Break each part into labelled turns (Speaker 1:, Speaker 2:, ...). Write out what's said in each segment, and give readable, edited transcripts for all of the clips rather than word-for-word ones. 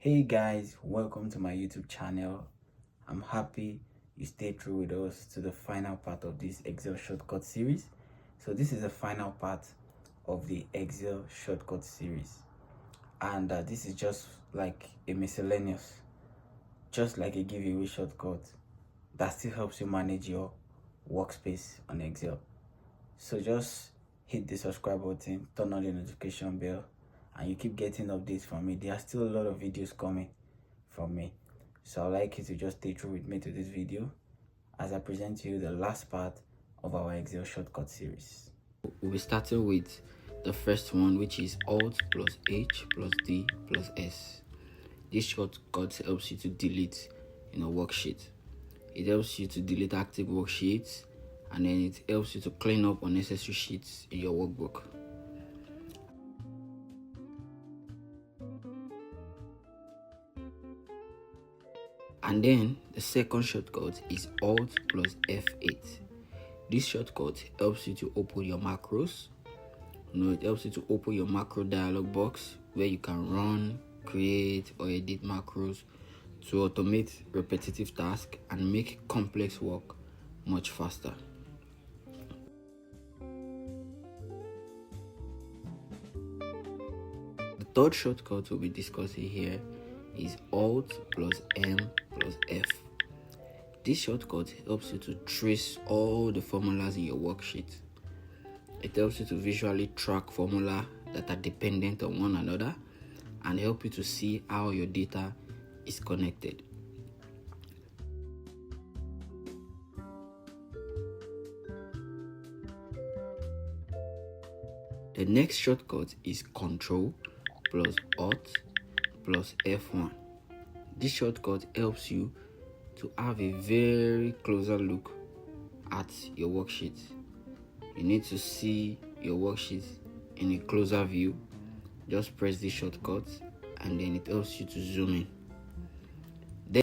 Speaker 1: Hey guys, welcome to my YouTube channel. I'm happy you stayed through with us to the final part of this Excel shortcut series. So this is the final part of the Excel shortcut series, and this is just like a miscellaneous, just like a giveaway shortcut that still helps you manage your workspace on Excel. So just hit the subscribe button, turn on the notification bell, and you keep getting updates from me. There are still a lot of videos coming from me, so I'd like you to just stay through with me to this video as I present to you the last part of our Excel shortcut series.
Speaker 2: We'll be starting with the first one, which is Alt plus H plus D plus S. This shortcut helps you to delete in a worksheet. It helps you to delete active worksheets, and then it helps you to clean up unnecessary sheets in your workbook. And then the second shortcut is Alt plus F8. This shortcut helps you to open your macros. It helps you to open your macro dialog box where you can run, create, or edit macros to automate repetitive tasks and make complex work much faster. The third shortcut we'll be discussing here is Alt plus M plus F. This shortcut helps you to trace all the formulas in your worksheet. It helps you to visually track formulas that are dependent on one another and help you to see how your data is connected. The next shortcut is Ctrl plus Alt plus F1. This shortcut helps you to have a very closer look at your worksheet. You need to see your worksheet in a closer view. Just press this shortcut and then it helps you to zoom in.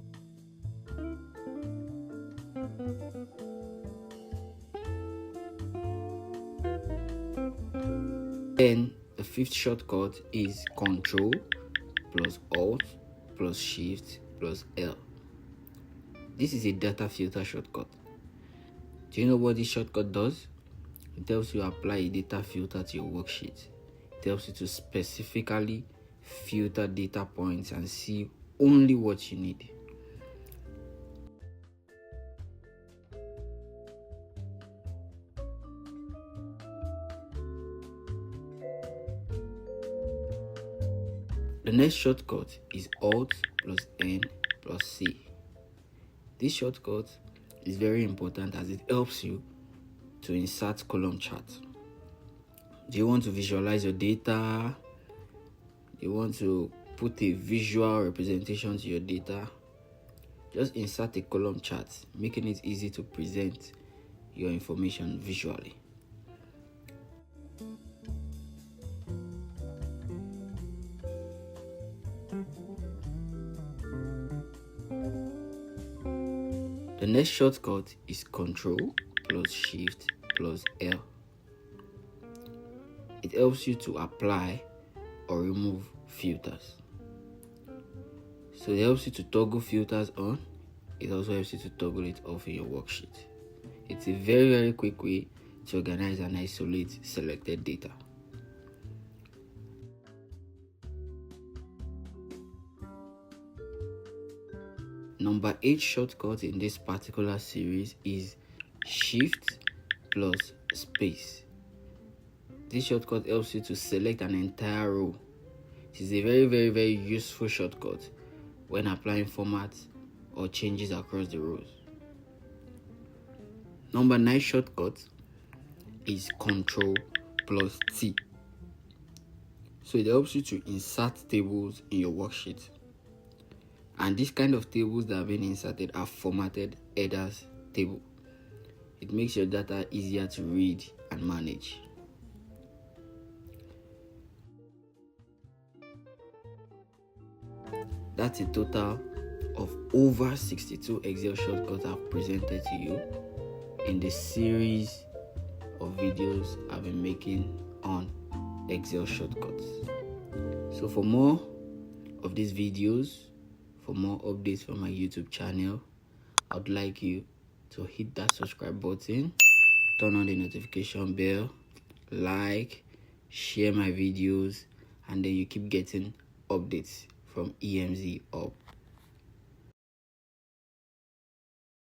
Speaker 2: Then the fifth shortcut is Ctrl plus Alt plus Shift plus L. This is a data filter shortcut. Do you know what this shortcut does? It helps you apply a data filter to your worksheet. It helps you to specifically filter data points and see only what you need. The next shortcut is Alt plus N plus C. This shortcut is very important as it helps you to insert column charts. Do you want to visualize your data? Do you want to put a visual representation to your data? Just insert a column chart, making it easy to present your information visually. The next shortcut is Ctrl plus Shift plus L. It helps you to apply or remove filters. So it helps you to toggle filters on. It also helps you to toggle it off in your worksheet. It's a very quick way to organize and isolate selected data. Number 8 shortcut in this particular series is Shift plus Space. This shortcut helps you to select an entire row. It is a very useful shortcut when applying formats or changes across the rows. Number 9 shortcut is Ctrl plus T. So it helps you to insert tables in your worksheet. And this kind of tables that have been inserted are formatted headers table. It makes your data easier to read and manage. That's a total of over 62 Excel shortcuts I've presented to you in the series of videos I've been making on Excel shortcuts. So for more of of these videos, for more updates from my YouTube channel, I would like you to hit that subscribe button, turn on the notification bell, like, share my videos, and then you keep getting updates from EMZ Up.